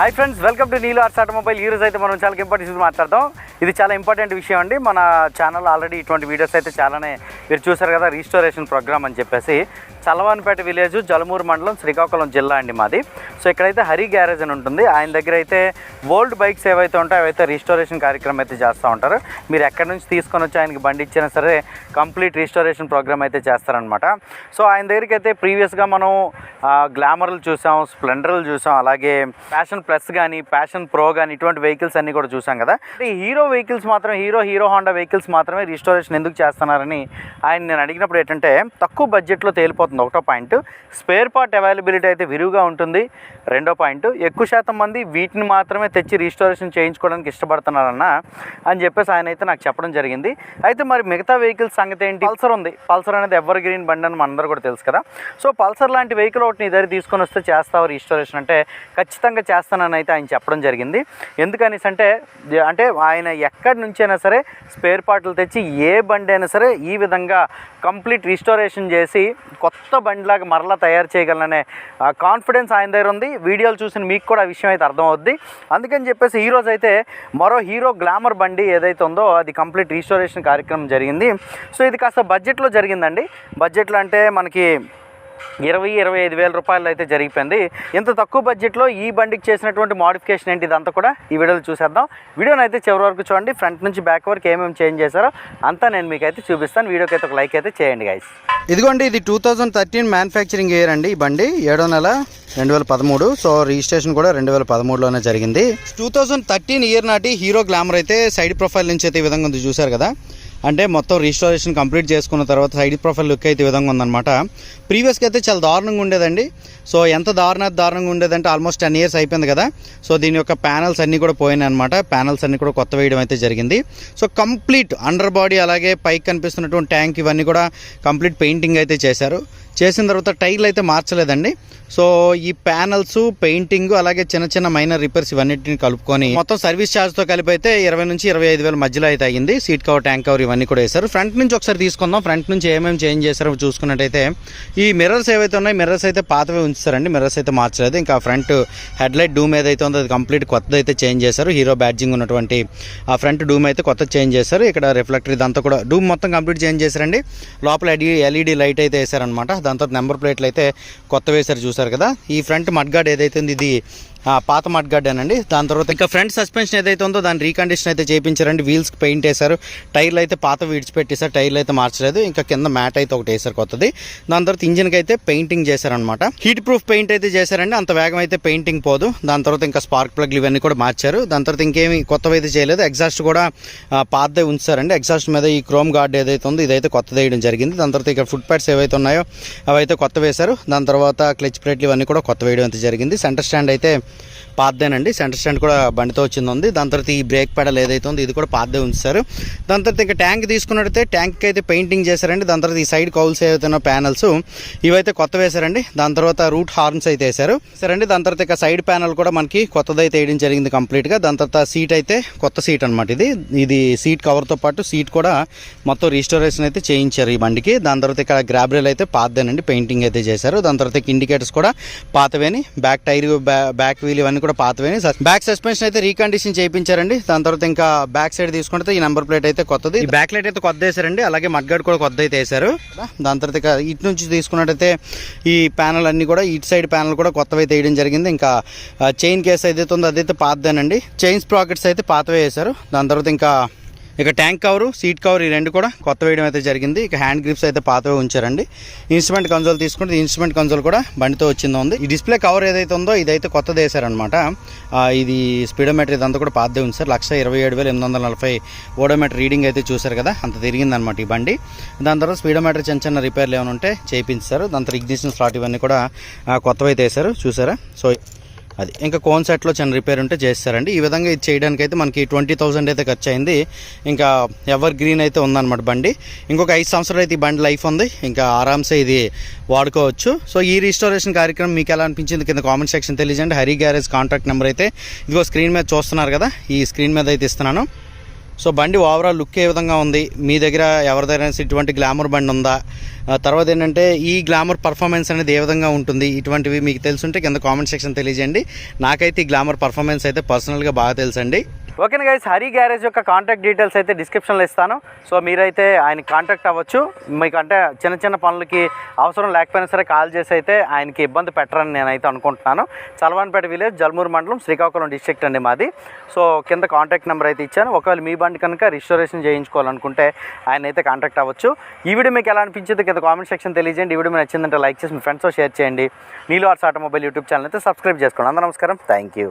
Hi friends, welcome to Neelu arts automobile. ఈ రోజు అయితే మనం చాలా ఇంపార్టెంట్ మాట్లాడదాం. ఇది చాలా ఇంపార్టెంట్ విషయం అండి. మన ఛానల్ ఆల్రెడీ ఇటువంటి వీడియోస్ అయితే చాలానే మీరు చూసారు కదా. రీస్టోరేషన్ ప్రోగ్రామ్ అని చెప్పేసి చల్లవానిపేట విలేజ్, జలుమూరు మండలం, శ్రీకాకుళం జిల్లా అండి మాది. సో ఇక్కడైతే హరి గ్యారేజ్ అని ఉంటుంది. ఆయన దగ్గర అయితే ఓల్డ్ బైక్స్ ఏవైతే ఉంటాయో అవైతే రీస్టోరేషన్ కార్యక్రమం అయితే చేస్తూ ఉంటారు. మీరు ఎక్కడి నుంచి తీసుకొని వచ్చి ఆయనకి బండి ఇచ్చినా సరే కంప్లీట్ రీస్టోరేషన్ ప్రోగ్రామ్ అయితే చేస్తారనమాట. సో ఆయన దగ్గరికి అయితే ప్రీవియస్గా మనం గ్లామర్లు చూసాం, స్ప్లెండర్లు చూసాం, అలాగే ప్యాషన్ ప్లస్ కానీ, ప్యాషన్ ప్రో కానీ ఇటువంటి వెహికల్స్ అన్నీ కూడా చూసాం కదా. ఈ హీరో వెహికల్స్ మాత్రం, హీరో హోండా వెహికల్స్ మాత్రమే రీస్టోరేషన్ ఎందుకు చేస్తున్నారని ఆయన నేను అడిగినప్పుడు ఏంటంటే, తక్కువ బడ్జెట్లో తేలిపోతుంది ఒకటో పాయింట్, స్పేర్ పార్ట్ అవైలబిలిటీ అయితే విరివిగా ఉంటుంది రెండో పాయింట్, ఎక్కువ శాతం మంది వీటిని మాత్రమే తెచ్చి రీస్టోరేషన్ చేయించుకోవడానికి ఇష్టపడుతున్నారన్న అని చెప్పేసి ఆయన అయితే నాకు చెప్పడం జరిగింది. అయితే మరి మిగతా వెహికల్స్ సంగతి ఏంటి? పల్సర్ ఉంది. పల్సర్ అనేది ఎవర్ గ్రీన్ బండి అని మనందరూ కూడా తెలుసు కదా. సో పల్సర్ లాంటి వెహికల్ ఒకటి నీ దగ్గర తీసుకొని వస్తే చేస్తావు రీస్టోరేషన్ అంటే, ఖచ్చితంగా చేస్తానని అయితే ఆయన చెప్పడం జరిగింది. ఎందుకనేసి అంటే ఆయన ఎక్కడి నుంచైనా సరే స్పేర్ పార్ట్లు తెచ్చి ఏ బండి అయినా సరే ఈ విధంగా కంప్లీట్ రీస్టోరేషన్ చేసి కొత్త బండిలాగా మరలా తయారు చేయగలననే కాన్ఫిడెన్స్ ఆయన దగ్గర ఉంది. వీడియోలు చూసిన మీకు కూడా ఆ విషయం అయితే అర్థమవుద్ది. అందుకని చెప్పేసి ఈరోజు అయితే మరో హీరో గ్లామర్ బండి ఏదైతే ఉందో అది కంప్లీట్ రీస్టోరేషన్ కార్యక్రమం జరిగింది. సో ఇది కాస్త బడ్జెట్లో జరిగిందండి. బడ్జెట్లో అంటే మనకి 20-25 వేల రూపాయలు అయితే జరిగిపోయింది. ఇంత తక్కువ బడ్జెట్లో ఈ బండికి చేసినటువంటి మోడిఫికేషన్ ఏంటి, ఇదంతా కూడా ఈ వీడియోలో చూసేద్దాం. వీడియోని అయితే చివరి వరకు చూడండి. ఫ్రంట్ నుంచి బ్యాక్ వరకు ఏమేమి చేంజ్ చేశారో అంతా నేను మీకు అయితే చూపిస్తాను. వీడియోకి అయితే ఒక లైక్ అయితే చేయండి గైస్. ఇదిగోండి, ఇది 2013 మ్యానుఫ్యాక్చరింగ్ ఇయర్ అండి. ఈ బండి 7వ నెల 2013. సో రిజిస్ట్రేషన్ కూడా 2013లోనే జరిగింది. 2013 ఇయర్ నాటి హీరో గ్లామర్ అయితే సైడ్ ప్రొఫైల్ నుంచి అయితే ఈ విధంగా ఉంది, చూసారు కదా. అంటే మొత్తం రీస్టోరేషన్ కంప్లీట్ చేసుకున్న తర్వాత సైడ్ ప్రొఫైల్ లుక్ అయితే ఈ విధంగా ఉందన్నమాట. ప్రీవియస్గా అయితే చాలా దారుణంగా ఉండేదండి. సో ఎంత దారుణంగా ఉండేదంటే ఆల్మోస్ట్ 10 ఇయర్స్ అయిపోయింది కదా. సో దీని యొక్క ప్యానల్స్ అన్నీ కూడా పోయినాయి అనమాట. ప్యానల్స్ అన్నీ కూడా కొత్త వేయడం అయితే జరిగింది. సో కంప్లీట్ అండర్ బాడీ అలాగే పైకి కనిపిస్తున్నటువంటి ట్యాంక్ ఇవన్నీ కూడా కంప్లీట్ పెయింటింగ్ అయితే చేశారు. చేసిన తర్వాత టైర్లు అయితే మార్చలేదండి. సో ఈ ప్యానల్స్, పెయింటింగ్ అలాగే చిన్న మైనర్ రిపేర్స్ ఇవన్నిటిని కలుపుకొని మొత్తం సర్వీస్ ఛార్జ్తో కలిపి అయితే 20 నుంచి 25 వేల మధ్యలో అయితే అయ్యింది. సీట్ కవర్, ట్యాంక్ కవర్ ఇవన్నీ కూడా వేశారు. ఫ్రంట్ నుంచి ఒకసారి తీసుకుందాం. ఫ్రంట్ నుంచి ఏమేమి చేంజ్ చేశారో చూసుకున్నట్టయితే ఈ మిర్రర్స్ ఏవైతే ఉన్నాయో మిర్రర్స్ అయితే పాతవే ఉంచుతారండి. మిర్రర్స్ అయితే మార్చలేదు. ఇంకా ఫ్రంట్ హెడ్ లైట్ డూమ్ ఏదైతే ఉందో అది కంప్లీట్ కొత్తది అయితే చేంజ్ చేశారు. హీరో బ్యాడ్జింగ్ ఉన్నటువంటి ఆ ఫ్రంట్ డూమ్ అయితే కొత్త చేంజ్ చేశారు. ఇక్కడ రిఫ్లెక్టర్ ఇదంతా కూడా డూమ్ మొత్తం కంప్లీట్ చేంజ్ చేశారండి. లోపల ఎల్ఈడి లైట్ అయితే వేశారనమాట. దాంతో నెంబర్ ప్లేట్లు అయితే కొత్త వేశారు, చూసారు కదా. ఈ ఫ్రంట్ మడ్గార్డ్ ఏదైతే ఉంది ఇది పాత మడ్గార్డ్ అనండి. దాని తర్వాత ఇంకా ఫ్రంట్ సస్పెన్షన్ ఏదైతే ఉందో దాని రీకండిషన్ అయితే చేయించారండి. వీల్స్కి పెయింట్ వేశారు. టైర్లు అయితే పాత విడిచిపెట్టేశారు. టైర్లు అయితే మార్చలేదు. ఇంకా కింద మ్యాట్ అయితే ఒకటి వేశారు కొత్తది. దాని తర్వాత ఇంజిన్కి అయితే పెయింటింగ్ చేశారనమాట. హీట్ ప్రూఫ్ పెయింట్ అయితే చేశారండి. అంత వేగం అయితే పెయింటింగ్ పోదు. దాని తర్వాత ఇంకా స్పార్క్ ప్లగ్లు ఇవన్నీ కూడా మార్చారు. దాని తర్వాత ఇంకేమి కొత్తవి అయితే చేయలేదు. ఎగ్జాస్ట్ కూడా పాతదే ఉంచారండి. ఎగ్జాస్ట్ మీద ఈ క్రోమ్ గార్డ్ ఏదైతే ఉందో ఇదైతే కొత్తది వేయడం జరిగింది. దాని తర్వాత ఇక్కడ ఫుట్ ప్యాడ్స్ ఏవైతే ఉన్నాయో అవైతే కొత్త వేశారు. దాని తర్వాత క్లచ్ ప్లేట్లు ఇవన్నీ కూడా కొత్త వేయడం అయితే జరిగింది. సెంటర్ స్టాండ్ అయితే పాతదేనండి. సెంటర్ స్టాండ్ కూడా బండితో వచ్చింది. దాని తర్వాత ఈ బ్రేక్ పెడల్ ఏదైతే ఉందో ఇది కూడా పాతదే ఉంచారు. దాని తర్వాత ఇంకా ట్యాంక్ తీసుకున్నట్టయితే ట్యాంక్ అయితే పెయింటింగ్ చేశారండి. దాని తర్వాత ఈ సైడ్ కౌల్స్ ఏవైతే ఉన్నాయో ప్యానల్స్ ఇవైతే కొత్త వేశారండి. దాని తర్వాత రూట్ హార్న్స్ అయితే వేశారు సరండి. దాని తర్వాత ఇక సైడ్ ప్యానల్ కూడా మనకి కొత్తదైతే వేయడం జరిగింది కంప్లీట్గా. దాని తర్వాత సీట్ అయితే కొత్త సీట్ అనమాట. ఇది సీట్ కవర్తో పాటు సీట్ కూడా మొత్తం రీస్టోరేషన్ అయితే చేయించారు ఈ బండికి. దాని తర్వాత ఇక్కడ గ్రాబ్రేల్ అయితే పాతదేనండి, పెయింటింగ్ అయితే చేశారు. దాని తర్వాత ఇండికేటర్స్ కూడా పాతవేని, బ్యాక్ టైర్, బ్యాక్ వీల్ ఇవన్నీ కూడా పాతవేని. బ్యాక్ సస్పెన్షన్ అయితే రీకండిషన్ చేయించారండి. దాని తర్వాత ఇంకా బ్యాక్ సైడ్ తీసుకుంటే ఈ నెంబర్ ప్లేట్ అయితే కొత్తది, బ్యాక్ లైట్ అయితే కొత్త వేసారండి. అలాగే మడ్గార్డ్ కూడా కొత్త అయితే వేశారు. దాని తర్వాత ఇక ఇటు నుంచి తీసుకున్నట్టయితే ఈ ప్యానల్ అన్ని కూడా ఇటు సైడ్ ప్యానల్ కూడా కొత్తవి అయితే వేయడం జరిగింది. ఇంకా చైన్ కేస్ ఏదైతే ఉందో అదైతే పాతదేనండి. చైన్ స్ప్రాకెట్స్ అయితే పాతవే వేశారు. దాని తర్వాత ఇంకా ఇక ట్యాంక్ కవరు, సీట్ కవర్ ఈ రెండు కూడా కొత్త వేయడం అయితే జరిగింది. ఇక హ్యాండ్ గ్రిప్స్ అయితే పాతవే ఉంచారండి. ఇన్స్ట్రుమెంట్ కన్సోల్ తీసుకుంటే ఇన్స్ట్రుమెంట్ కన్సోల్ కూడా బండితో వచ్చింది. ఈ డిస్ప్లే కవర్ ఏదైతే ఉందో ఇదైతే కొత్తది వేశారనమాట. ఇది స్పీడోమీటర్ ఇదంతా కూడా పాతదే ఉంచారు. 1,27,840 ఓడోమీటర్ రీడింగ్ అయితే చూసారు కదా, అంత తిరిగిందనమాట ఈ బండి. దాని తర్వాత స్పీడోమీటర్ చిన్న రిపేర్లు ఏమైనా ఉంటే చేయించారు. దాని తర్వాత ఇగ్నిషన్ స్లాట్ ఇవన్నీ కూడా కొత్తవి అయితే వేశారు, చూసారా. సో అది ఇంకా కోన్ సెట్లో చిన్న రిపేర్ ఉంటే చేస్తారండి. ఈ విధంగా ఇది చేయడానికి అయితే మనకి 20,000 అయితే ఖర్చు అయింది. ఇంకా ఎవర్ గ్రీన్ అయితే ఉందన్నమాట బండి. ఇంకొక 5 సంవత్సరాలు అయితే ఈ బండి లైఫ్ ఉంది. ఇంకా ఆరామ్సే ఇది వాడుకోవచ్చు. సో ఈ రీస్టోరేషన్ కార్యక్రమం మీకు ఎలా అనిపించింది కింద కామెంట్ సెక్షన్ తెలియజేయండి. హరి గ్యారేజ్ కాంటాక్ట్ నెంబర్ అయితే ఇదిగో స్క్రీన్ మీద చూస్తున్నారు కదా, ఈ స్క్రీన్ మీద అయితే ఇస్తున్నాను. సో బండి ఓవరాల్ లుక్ ఏ విధంగా ఉంది, మీ దగ్గర ఎవరి దగ్గర ఇటువంటి గ్లామర్ బండి ఉందా, తర్వాత ఏంటంటే ఈ గ్లామర్ పర్ఫార్మెన్స్ అనేది ఏ విధంగా ఉంటుంది, ఇటువంటివి మీకు తెలుసుంటే కింద కామెంట్ సెక్షన్ తెలియజేయండి. నాకైతే ఈ గ్లామర్ పర్ఫార్మెన్స్ అయితే పర్సనల్గా బాగా తెలుసండి. ఓకేనా గైస్, హరి గ్యారేజ్ యొక్క కాంటాక్ట్ డీటెయిల్స్ అయితే డిస్క్రిప్షన్లో ఇస్తాను. సో మీరైతే ఆయన కాంటాక్ట్ అవ్వచ్చు. మీకు అంటే చిన్న చిన్న పనులకి అవసరం లేకపోయినా సరే కాల్ చేసి అయితే ఆయనకి ఇబ్బంది పెట్టరని నేనైతే అనుకుంటున్నాను. చలవాన్పేట విలేజ్, జల్మూరు మండలం, శ్రీకాకుళం డిస్ట్రిక్ట్ అండి మాది. సో కింద కాంటాక్ట్ నెంబర్ అయితే ఇచ్చాను. ఒకవేళ మీ బండి కనుక రిజిస్ట్రేషన్ చేయించుకోవాలనుకుంటే ఆయన అయితే కాంటాక్ట్ అవ్వచ్చు. ఈ వీడియో మీకు ఎలా అనిపించింది కింద కామెంట్ సెక్షన్ తెలియజేయండి. ఈ వీడియో మీకు నచ్చిందంటే లైక్ చేసి మీ ఫ్రెండ్స్తో షేర్ చేయండి. నీలు ఆటోమొబైల్ యూట్యూబ్ ఛానల్ అయితే సబ్స్క్రైబ్ చేసుకోండి. అందరూ నమస్కారం, థ్యాంక్ యూ.